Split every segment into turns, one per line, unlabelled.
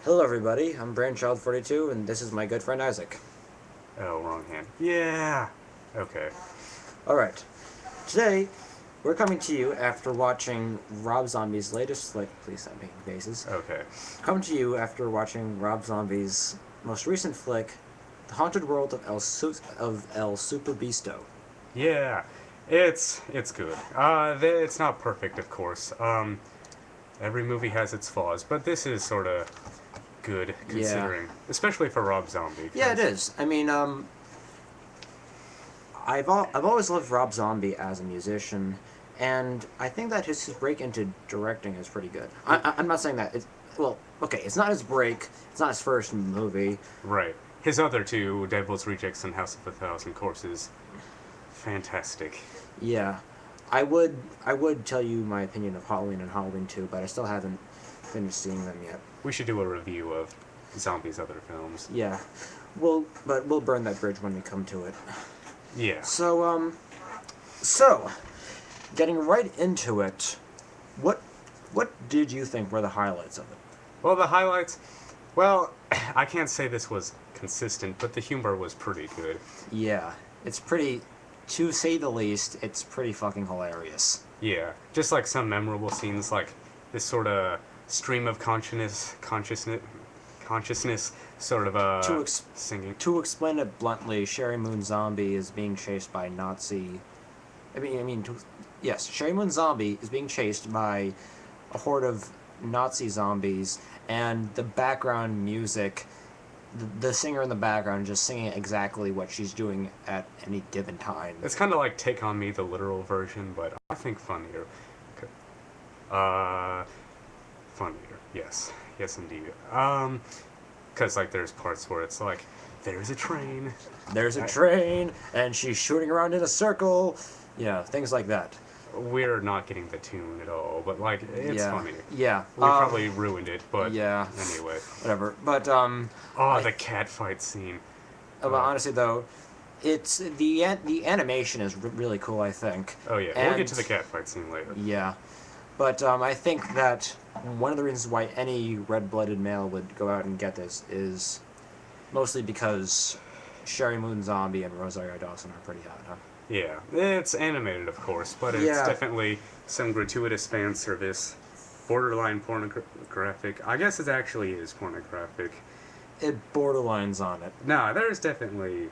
Hello everybody, I'm Brainchild42 and this is my good friend Isaac.
Oh, wrong hand. Yeah! Okay.
Alright, today we're coming to you after watching Rob Zombie's latest flick. Please stop making faces.
Okay.
Coming to you after watching Rob Zombie's most recent flick, The Haunted World of El Superbeasto.
Yeah. It's good. It's not perfect, of course. Every movie has its flaws, but this is sort of good considering, especially for Rob Zombie.
Yeah, it is. I mean, I've always loved Rob Zombie as a musician, and I think that his break into directing is pretty good. I'm not saying that it's well, okay. It's not his break. It's not his first movie.
Right. His other two, Devil's Rejects and House of a Thousand Corpses, fantastic.
Yeah, I would tell you my opinion of Halloween and Halloween 2, but I still haven't finished seeing them yet.
We should do a review of Zombie's other films.
Yeah, but we'll burn that bridge when we come to it.
Yeah.
So getting right into it, what did you think were the highlights of it?
Well, the highlights. Well, I can't say this was consistent, but the humor was pretty good.
Yeah, it's pretty, to say the least, it's pretty fucking hilarious.
Yeah, just like some memorable scenes, like this sort of stream of consciousness, sort of singing.
To explain it bluntly, Sherry Moon Zombie is being chased by Nazi. Yes, Sherry Moon Zombie is being chased by a horde of Nazi zombies, and the background music, the singer in the background just singing exactly what she's doing at any given time.
It's kind of like Take on Me, the literal version, but I think funnier. Funnier, yes, indeed. Because like there's parts where it's like, there's a train.
There's a train, and she's shooting around in a circle. Yeah, things like that.
We're not getting the tune at all, but like it's funny.
Yeah,
We probably ruined it, but
yeah.
Anyway.
Whatever. But
the cat fight scene.
But honestly, though, it's the animation is really cool. I think.
Oh yeah,
and,
we'll get to the cat fight scene later.
Yeah, but I think that one of the reasons why any red-blooded male would go out and get this is mostly because Sherry Moon Zombie and Rosario Dawson are pretty hot, huh?
Yeah, it's animated, of course, but it's definitely some gratuitous fan service, borderline pornographic. I guess it actually is pornographic.
It borderlines on it.
Nah, there's definitely...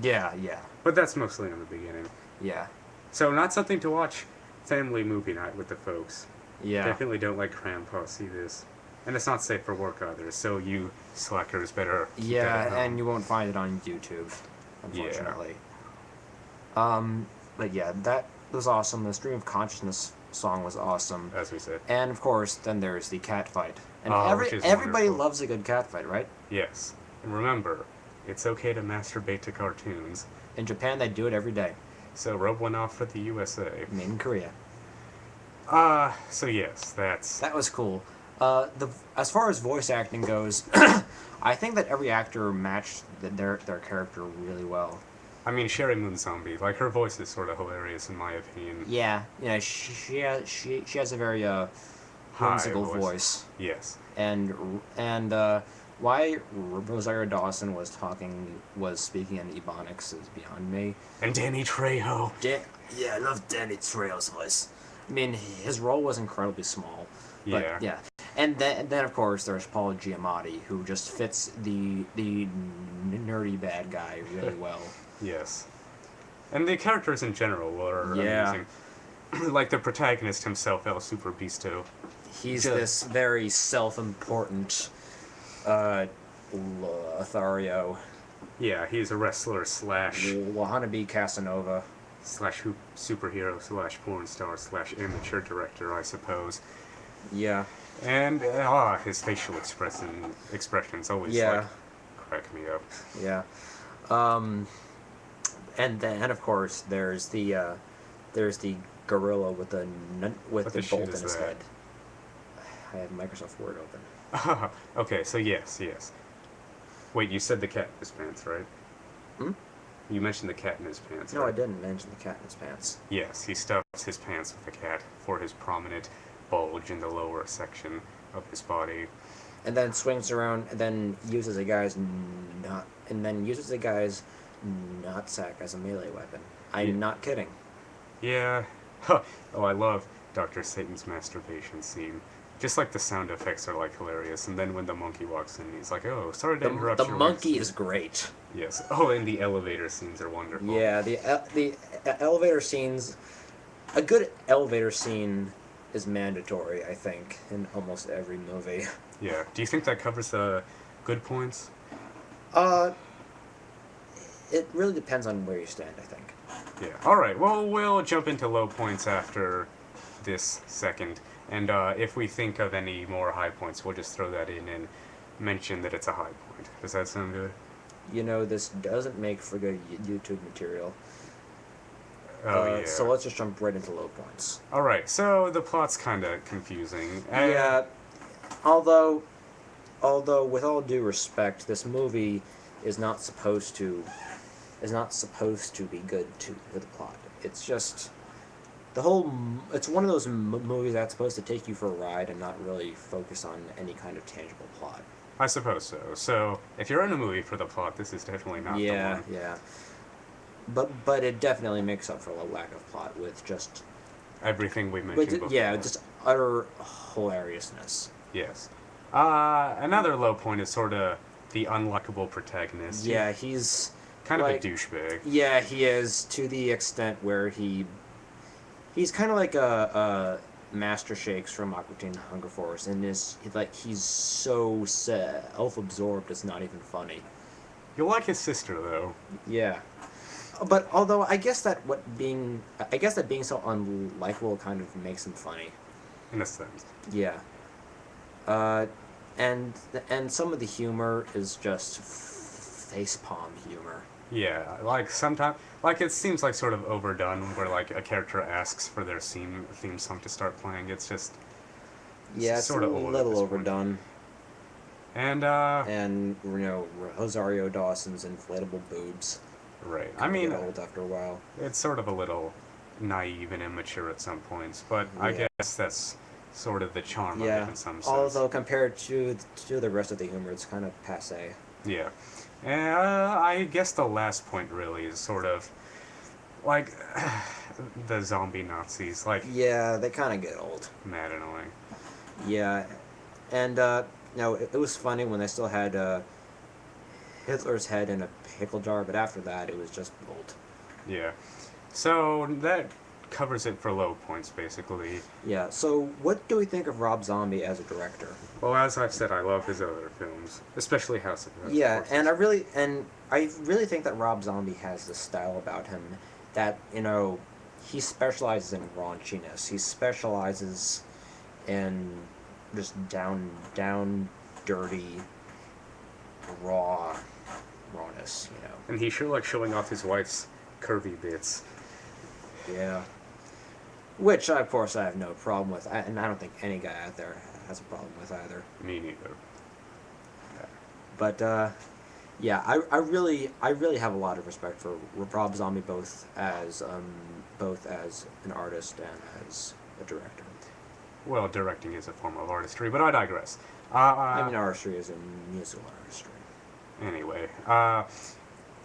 Yeah.
But that's mostly in the beginning.
Yeah.
So not something to watch family movie night with the folks.
Yeah.
Definitely don't let Grandpa see this. And it's not safe for work either, so you slackers better keep that at home.
And you won't find it on YouTube, unfortunately. But yeah, that was awesome. The Stream of Consciousness song was awesome.
As we said.
And of course, then there's the cat fight. And everybody
wonderful.
loves a good cat fight, right?
Yes. And remember, it's okay to masturbate to cartoons.
In Japan, they do it every day.
So rub one off for the USA.
Made in Korea.
So yes,
that was cool. As far as voice acting goes, I think that every actor matched their character really well.
I mean, Sherry Moon Zombie, like her voice is sort of hilarious in my opinion.
Yeah, she has a very whimsical voice.
Yes.
And why Rosario Dawson was speaking in Ebonics is beyond me.
And Danny Trejo.
Yeah, I love Danny Trejo's voice. I mean, his role was incredibly small. But, yeah. And then of course there's Paul Giamatti, who just fits the nerdy bad guy really well.
Yes. And the characters in general are amazing. Like the protagonist himself, El Superbeasto.
He's this very self-important Lothario.
Yeah, he's a wrestler /
wannabe Casanova.
/ superhero / porn star / amateur director, I suppose.
Yeah.
And his facial expressions always crack me up.
Yeah. And then of course there's the gorilla with the bolt in his head. I have Microsoft Word open.
Okay, so yes. Wait, you said the cat in his pants, right?
Hmm?
You mentioned the cat in his pants.
No,
right?
I didn't mention the cat in his pants.
Yes, he stuffs his pants with a cat for his prominent bulge in the lower section of his body.
and then swings around, and then uses a guy's nutsack as a melee weapon. I'm not kidding.
Yeah. Oh, I love Dr. Satan's masturbation scene. Just like the sound effects are like hilarious, and then when the monkey walks in, he's like, "Oh, sorry to interrupt."
The
your
monkey
work."
is great.
Yes. Oh, and the elevator scenes are wonderful.
Yeah, the elevator scenes. A good elevator scene is mandatory, I think, in almost every movie.
Yeah. Do you think that covers the good points?
It really depends on where you stand, I think.
Yeah. All right. Well, we'll jump into low points after this second, and if we think of any more high points, we'll just throw that in and mention that it's a high point. Does that sound good?
You know, this doesn't make for good YouTube material.
Oh, yeah.
So let's just jump right into low points.
All right. So the plot's kind of confusing.
Yeah. Although, with all due respect, this movie is not supposed to be good with the plot. It's just it's one of those movies that's supposed to take you for a ride and not really focus on any kind of tangible plot.
I suppose so. So if you're in a movie for the plot, this is definitely not the one.
Yeah. But it definitely makes up for the lack of plot with just
everything we mentioned before.
Yeah, just utter hilariousness.
Yes. Another low point is sort of the unlikable protagonist.
Yeah, he's
kind of a douchebag.
Yeah, he is, to the extent where he's kind of like a Master Shakes from Aqua Teen Hunger Force, and he's so self-absorbed it's not even funny.
You like his sister though.
Yeah. But although I guess that being so unlikable kind of makes him funny.
In a sense.
Yeah. And some of the humor is just facepalm humor.
Yeah, like sometimes, like it seems like sort of overdone, where like a character asks for their theme song to start playing. It's just
it's sort of a little overdone.
And
you know, Rosario Dawson's inflatable boobs.
Right. I mean,
get old after a while.
It's sort of a little naive and immature at some points, but I guess that's sort of the charm of it in some sense.
Although compared to the rest of the humor, it's kind of passé.
Yeah. And I guess the last point really is sort of like the zombie Nazis. Like,
yeah, they kind of get old.
Mad annoying.
Yeah, and it was funny when they still had Hitler's head in a pickle jar, but after that, it was just old.
Yeah. So that covers it for low points, basically.
Yeah, so what do we think of Rob Zombie as a director?
Well, as I've said, I love his other films, especially House of Cards.
Yeah, and I really think that Rob Zombie has this style about him that, you know, he specializes in raunchiness. He specializes in just down, dirty, rawness, you know.
And he sure likes showing off his wife's curvy bits.
Yeah. Which, of course, I have no problem with, and I don't think any guy out there has a problem with either.
Me neither.
But yeah, I really have a lot of respect for Rob Zombie, both as an artist and as a director.
Well, directing is a form of artistry, but I digress.
I mean, artistry is a musical artistry.
Anyway,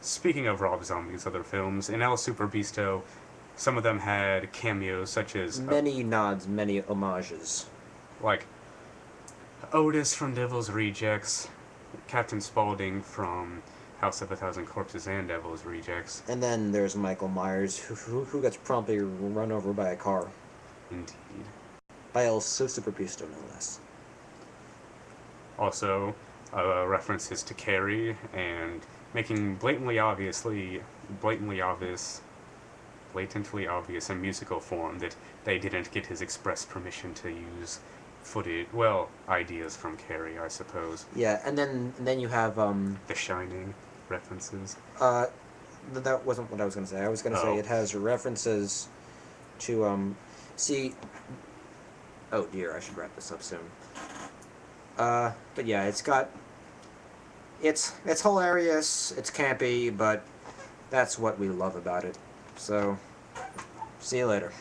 speaking of Rob Zombie's other films, in El Superbeasto, some of them had cameos such as...
many nods, many homages.
Like Otis from Devil's Rejects, Captain Spaulding from House of a Thousand Corpses and Devil's Rejects.
And then there's Michael Myers, who gets promptly run over by a car.
Indeed.
By El Superbeasto, no less.
Also, references to Carrie and making blatantly obvious in musical form that they didn't get his express permission to use ideas from Carrie, I suppose.
Yeah, and then you have
The Shining references.
That wasn't what I was going to say. I was going to say it has references to oh dear, I should wrap this up soon. But yeah, it's hilarious, it's campy, but that's what we love about it. So, see you later.